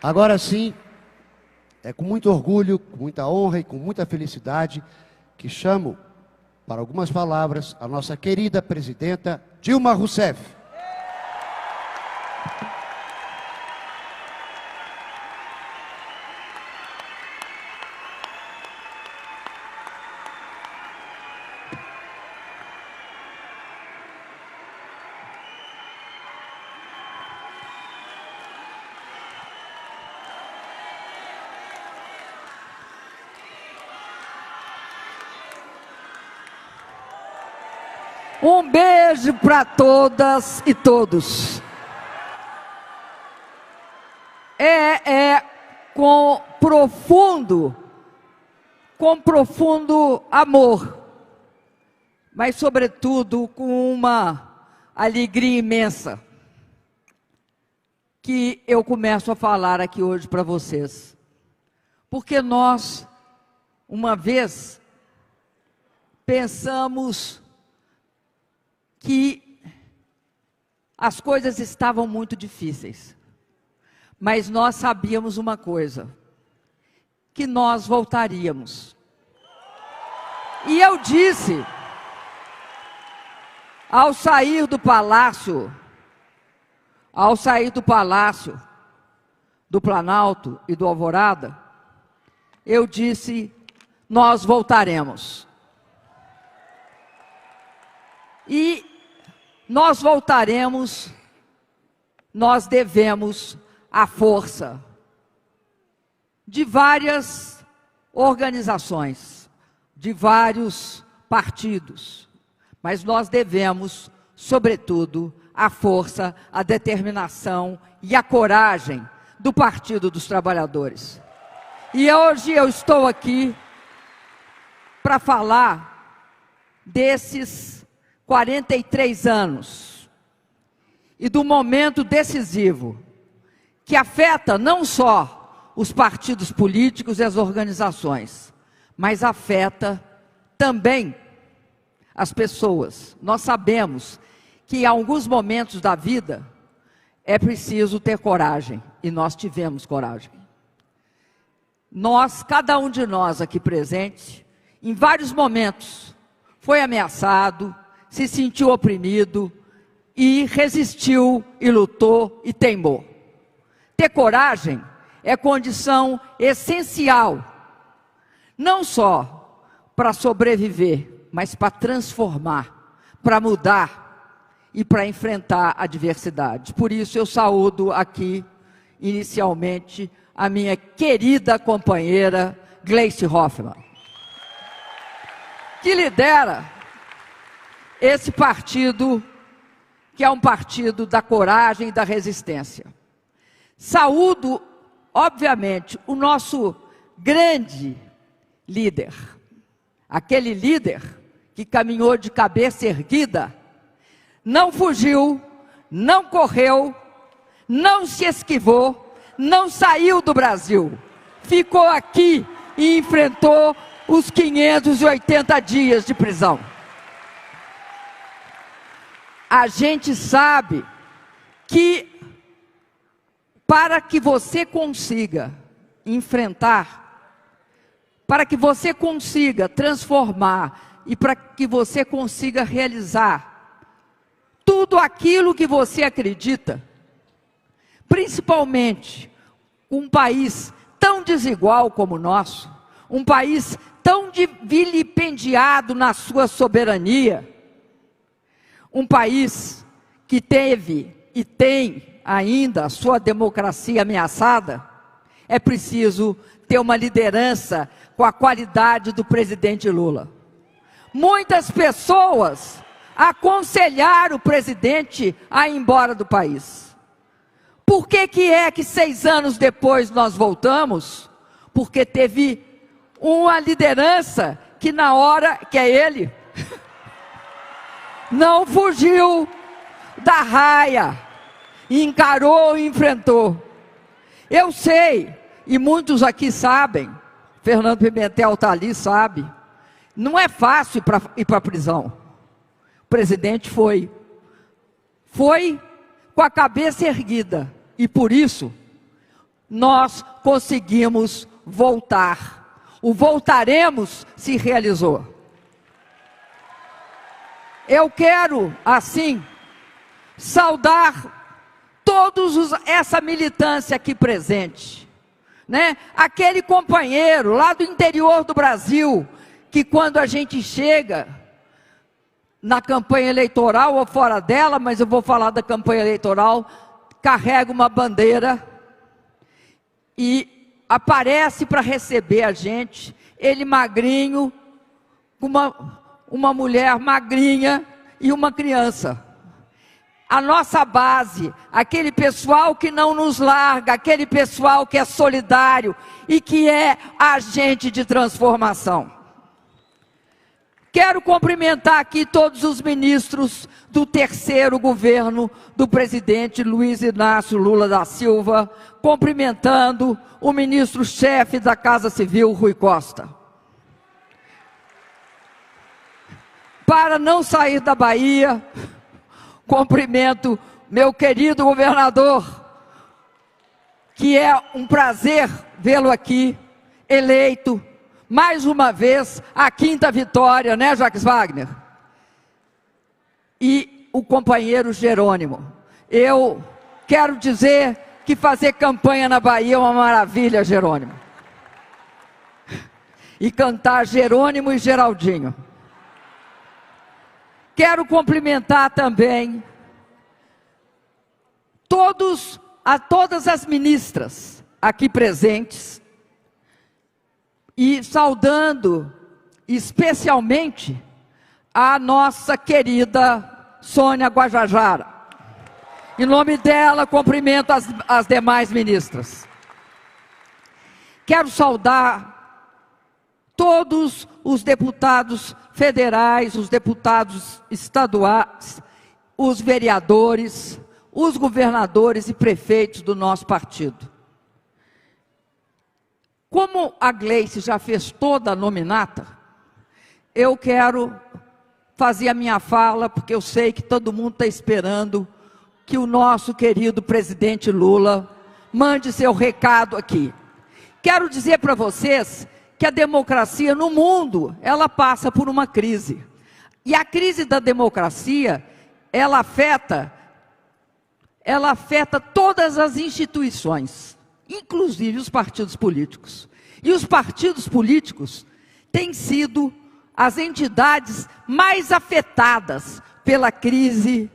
Agora sim, é com muito orgulho, com muita honra e com muita felicidade que chamo para algumas palavras a nossa querida presidenta Dilma Rousseff. Um beijo para todas e todos. Com profundo amor, mas sobretudo com uma alegria imensa, que eu começo a falar aqui hoje para vocês. Porque nós, uma vez, pensamos que as coisas estavam muito difíceis, mas nós sabíamos uma coisa, que nós voltaríamos. E eu disse, ao sair do palácio do Planalto e do Alvorada, eu disse, nós voltaremos. E nós voltaremos, nós devemos a força de várias organizações, de vários partidos, mas nós devemos, sobretudo, a força, a determinação e a coragem do Partido dos Trabalhadores. E hoje eu estou aqui para falar desses 43 anos e do momento decisivo que afeta não só os partidos políticos e as organizações, mas afeta também as pessoas. Nós sabemos que em alguns momentos da vida é preciso ter coragem, e nós tivemos coragem. Cada um de nós aqui presente, em vários momentos, foi ameaçado, se sentiu oprimido e resistiu e lutou e teimou. Ter coragem é condição essencial, não só para sobreviver, mas para transformar, para mudar e para enfrentar adversidades. Por isso eu saúdo aqui, inicialmente, a minha querida companheira Gleice Hoffmann, que lidera esse partido, que é um partido da coragem e da resistência. Saúdo, obviamente, o nosso grande líder, aquele líder que caminhou de cabeça erguida, não fugiu, não correu, não se esquivou, não saiu do Brasil, ficou aqui e enfrentou os 580 dias de prisão. A gente sabe que para que você consiga enfrentar, para que você consiga transformar e para que você consiga realizar tudo aquilo que você acredita, principalmente um país tão desigual como o nosso, um país tão vilipendiado na sua soberania, um país que teve e tem ainda a sua democracia ameaçada, é preciso ter uma liderança com a qualidade do presidente Lula. Muitas pessoas aconselharam o presidente a ir embora do país. Por que que 6 anos depois nós voltamos? Porque teve uma liderança que na hora, que é ele, não fugiu da raia, encarou e enfrentou. Eu sei, e muitos aqui sabem, Fernando Pimentel está ali, sabe, não é fácil ir para a prisão. O presidente foi com a cabeça erguida, e por isso, nós conseguimos voltar. O voltaremos se realizou. Eu quero, assim, saudar essa militância aqui presente, né? Aquele companheiro lá do interior do Brasil, que quando a gente chega na campanha eleitoral ou fora dela, mas eu vou falar da campanha eleitoral, carrega uma bandeira e aparece para receber a gente, ele magrinho, com uma mulher magrinha e uma criança. A nossa base, aquele pessoal que não nos larga, aquele pessoal que é solidário e que é agente de transformação. Quero cumprimentar aqui todos os ministros do terceiro governo do presidente Luiz Inácio Lula da Silva, cumprimentando o ministro-chefe da Casa Civil, Rui Costa. Para não sair da Bahia, cumprimento meu querido governador, que é um prazer vê-lo aqui, eleito, mais uma vez, a 5ª vitória, né, Jacques Wagner? E o companheiro Jerônimo. Eu quero dizer que fazer campanha na Bahia é uma maravilha, Jerônimo. E cantar Jerônimo e Geraldinho. Quero cumprimentar também todas as ministras aqui presentes e saudando especialmente a nossa querida Sônia Guajajara. Em nome dela, cumprimento as demais ministras. Quero saudar todos os deputados federais, os deputados estaduais, os vereadores, os governadores e prefeitos do nosso partido. Como a Gleice já fez toda a nominata, eu quero fazer a minha fala, porque eu sei que todo mundo está esperando que o nosso querido presidente Lula mande seu recado aqui. Quero dizer para vocês que a democracia no mundo, ela passa por uma crise. E a crise da democracia, ela afeta todas as instituições, inclusive os partidos políticos. E os partidos políticos têm sido as entidades mais afetadas pela crise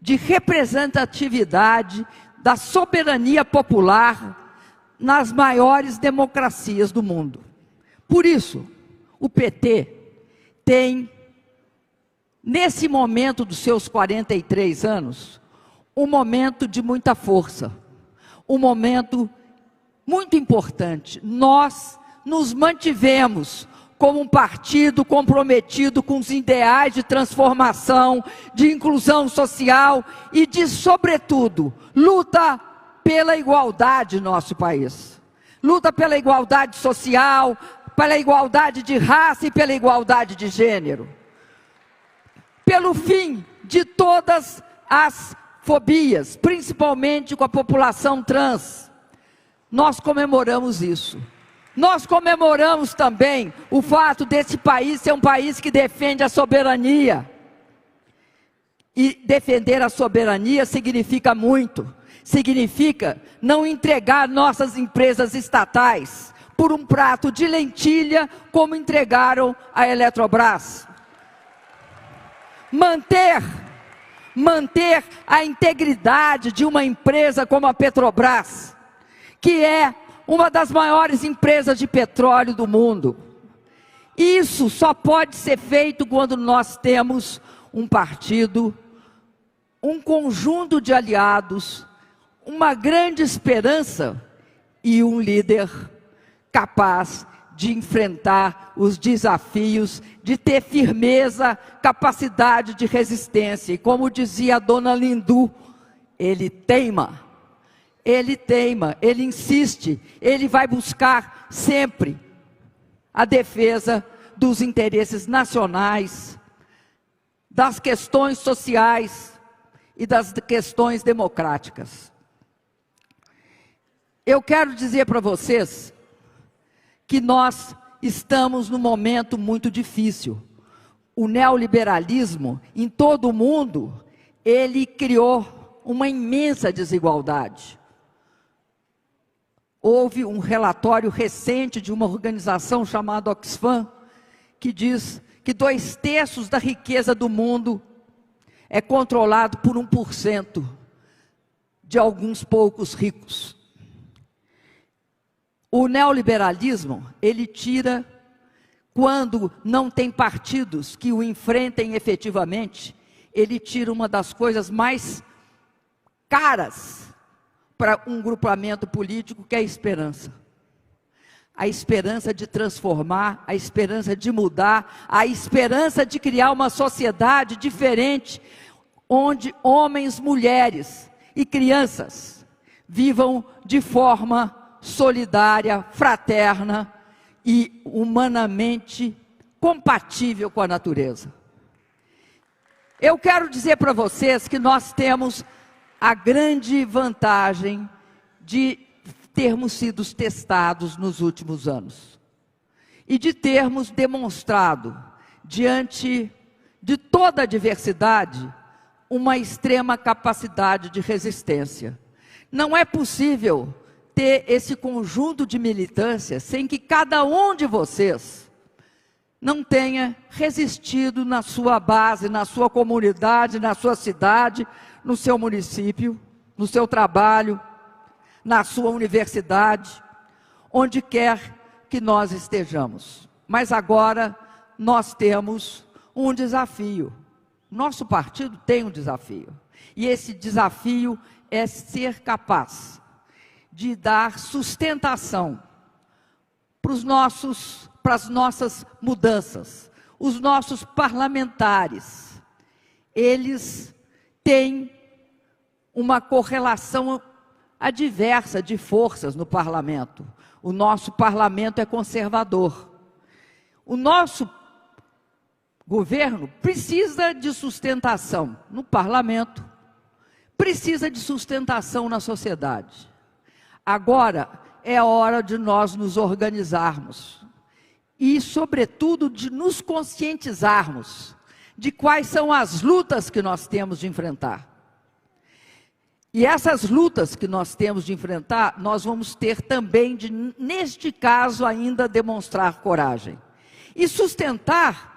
de representatividade da soberania popular nas maiores democracias do mundo. Por isso, o PT tem, nesse momento dos seus 43 anos, um momento de muita força, um momento muito importante. Nós nos mantivemos como um partido comprometido com os ideais de transformação, de inclusão social e de, sobretudo, luta pela igualdade no nosso país. Luta pela igualdade social, pela igualdade de raça e pela igualdade de gênero. Pelo fim de todas as fobias, principalmente com a população trans. Nós comemoramos isso. Nós comemoramos também o fato desse país ser um país que defende a soberania. E defender a soberania significa muito. Significa não entregar nossas empresas estatais por um prato de lentilha, como entregaram a Eletrobras. Manter a integridade de uma empresa como a Petrobras, que é uma das maiores empresas de petróleo do mundo. Isso só pode ser feito quando nós temos um partido, um conjunto de aliados, uma grande esperança e um líder capaz de enfrentar os desafios, de ter firmeza, capacidade de resistência. E como dizia a dona Lindu, ele teima, ele insiste, ele vai buscar sempre a defesa dos interesses nacionais, das questões sociais e das questões democráticas. Eu quero dizer para vocês que nós estamos num momento muito difícil. O neoliberalismo, em todo o mundo, ele criou uma imensa desigualdade. Houve um relatório recente de uma organização chamada Oxfam, que diz que 2/3 da riqueza do mundo é controlado por 1% de alguns poucos ricos. O neoliberalismo, ele tira, quando não tem partidos que o enfrentem efetivamente, ele tira uma das coisas mais caras para um grupamento político, que é a esperança. A esperança de transformar, a esperança de mudar, a esperança de criar uma sociedade diferente, onde homens, mulheres e crianças vivam de forma solidária, fraterna e humanamente compatível com a natureza. Eu quero dizer para vocês que nós temos a grande vantagem de termos sido testados nos últimos anos e de termos demonstrado, diante de toda a diversidade, uma extrema capacidade de resistência. Não é possível ter esse conjunto de militância sem que cada um de vocês não tenha resistido na sua base, na sua comunidade, na sua cidade, no seu município, no seu trabalho, na sua universidade, onde quer que nós estejamos. Mas agora nós temos um desafio. Nosso partido tem um desafio. E esse desafio é ser capaz de dar sustentação para as nossas mudanças. Os nossos parlamentares, eles têm uma correlação adversa de forças no parlamento. O nosso parlamento é conservador. O nosso governo precisa de sustentação no parlamento, precisa de sustentação na sociedade. Agora é a hora de nós nos organizarmos e, sobretudo, de nos conscientizarmos de quais são as lutas que nós temos de enfrentar. E essas lutas que nós temos de enfrentar, nós vamos ter também de, neste caso, ainda demonstrar coragem e sustentar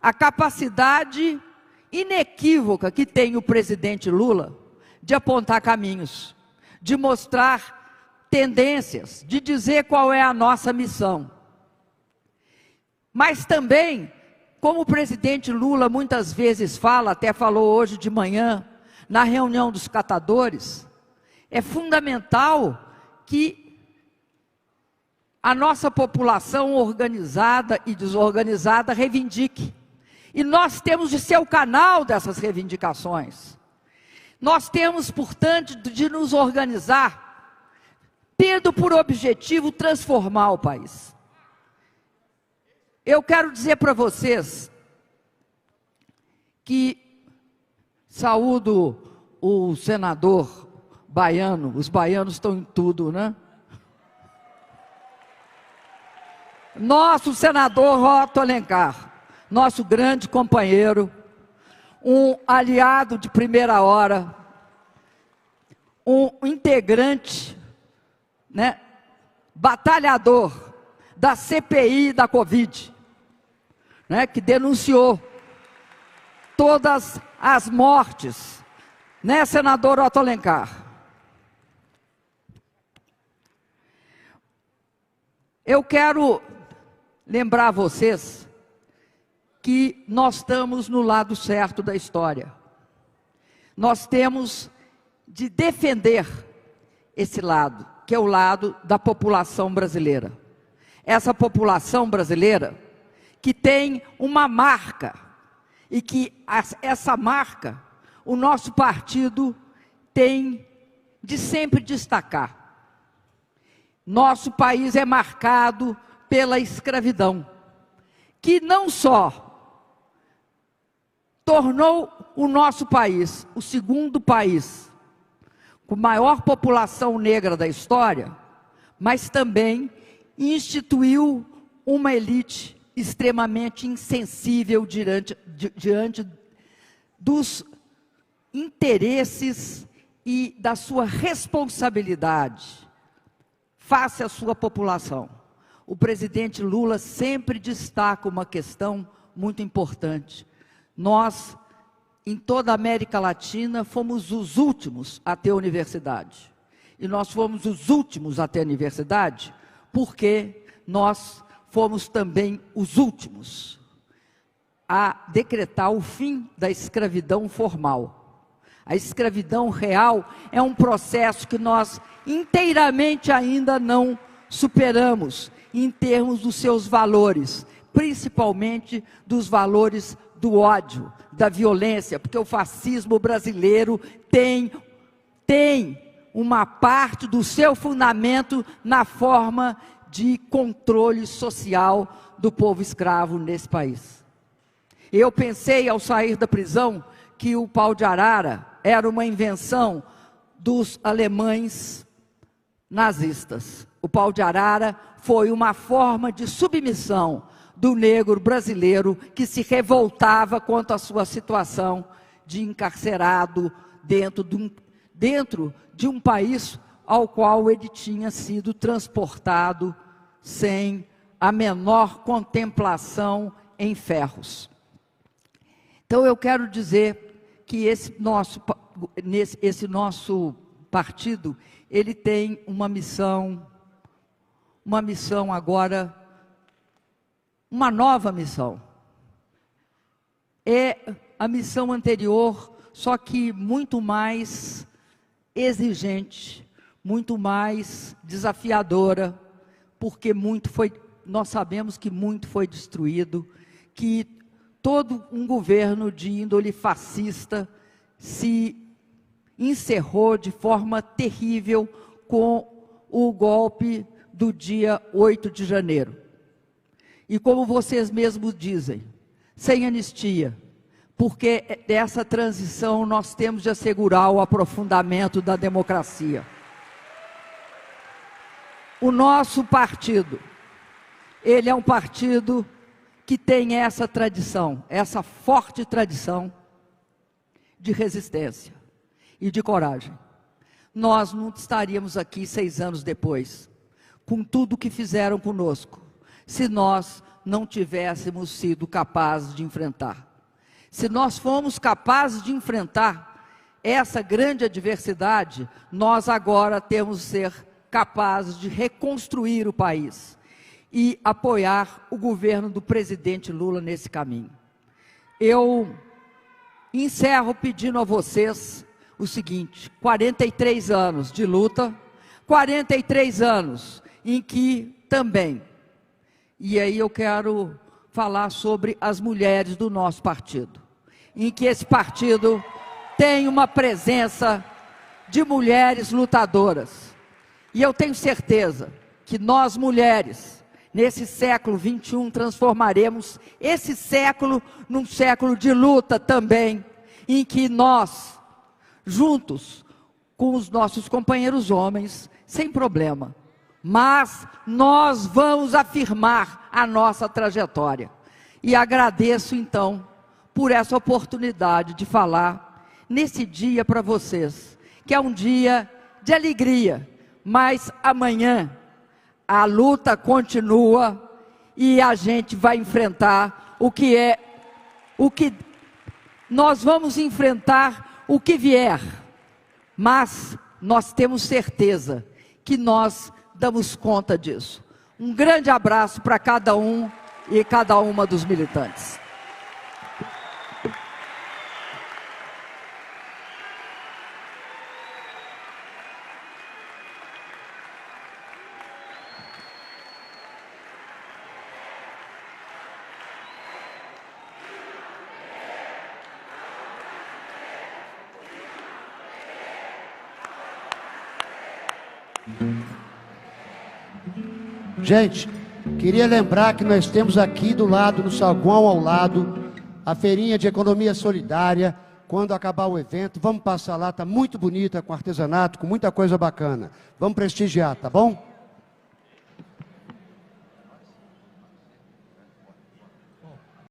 a capacidade inequívoca que tem o presidente Lula de apontar caminhos, de mostrar tendências, de dizer qual é a nossa missão. Mas também, como o presidente Lula muitas vezes fala, até falou hoje de manhã, na reunião dos catadores, é fundamental que a nossa população organizada e desorganizada reivindique. E nós temos de ser o canal dessas reivindicações. Nós temos, portanto, de nos organizar, tendo por objetivo transformar o país. Eu quero dizer para vocês que saúdo o senador baiano, os baianos estão em tudo, né? Nosso senador Otto Alencar, nosso grande companheiro, um aliado de primeira hora, um integrante, né, batalhador da CPI da Covid, né, que denunciou todas as mortes, né, senador Otto Alencar? Eu quero lembrar a vocês que nós estamos no lado certo da história. Nós temos de defender esse lado, que é o lado da população brasileira. Essa população brasileira que tem uma marca, e que essa marca, o nosso partido tem de sempre destacar. Nosso país é marcado pela escravidão, que não só tornou o nosso país o segundo país com maior população negra da história, mas também instituiu uma elite extremamente insensível diante dos interesses e da sua responsabilidade face à sua população. O presidente Lula sempre destaca uma questão muito importante. Nós, em toda a América Latina, fomos os últimos a ter universidade. E nós fomos os últimos a ter universidade porque nós fomos também os últimos a decretar o fim da escravidão formal. A escravidão real é um processo que nós inteiramente ainda não superamos em termos dos seus valores, principalmente dos valores do ódio, da violência, porque o fascismo brasileiro tem uma parte do seu fundamento na forma de controle social do povo escravo nesse país. Eu pensei, ao sair da prisão, que o pau de arara era uma invenção dos alemães nazistas. O pau de arara foi uma forma de submissão do negro brasileiro que se revoltava contra a sua situação de encarcerado dentro de um país ao qual ele tinha sido transportado sem a menor contemplação em ferros. Então eu quero dizer que esse nosso partido, ele tem uma missão agora, uma nova missão. É a missão anterior, só que muito mais exigente, muito mais desafiadora, porque nós sabemos que muito foi destruído, que todo um governo de índole fascista se encerrou de forma terrível com o golpe do dia 8 de janeiro. E como vocês mesmos dizem, sem anistia, porque dessa transição nós temos de assegurar o aprofundamento da democracia. O nosso partido, ele é um partido que tem essa tradição, essa forte tradição de resistência e de coragem. Nós não estaríamos aqui 6 anos depois, com tudo que fizeram conosco, se nós não tivéssemos sido capazes de enfrentar. Se nós fomos capazes de enfrentar essa grande adversidade, nós agora temos que ser capazes de reconstruir o país e apoiar o governo do presidente Lula nesse caminho. Eu encerro pedindo a vocês o seguinte: 43 anos de luta, 43 anos em que também, e aí eu quero falar sobre as mulheres do nosso partido, em que esse partido tem uma presença de mulheres lutadoras. E eu tenho certeza que nós mulheres, nesse século 21, transformaremos esse século num século de luta também, em que nós, juntos com os nossos companheiros homens, sem problema, mas nós vamos afirmar a nossa trajetória. E agradeço então por essa oportunidade de falar nesse dia para vocês, que é um dia de alegria, mas amanhã a luta continua e a gente vai enfrentar nós vamos enfrentar o que vier, mas nós temos certeza que nós damos conta disso. Um grande abraço para cada um e cada uma dos militantes. Gente, queria lembrar que nós temos aqui do lado, no saguão ao lado, a feirinha de economia solidária. Quando acabar o evento, vamos passar lá, está muito bonita, com artesanato, com muita coisa bacana. Vamos prestigiar, tá bom?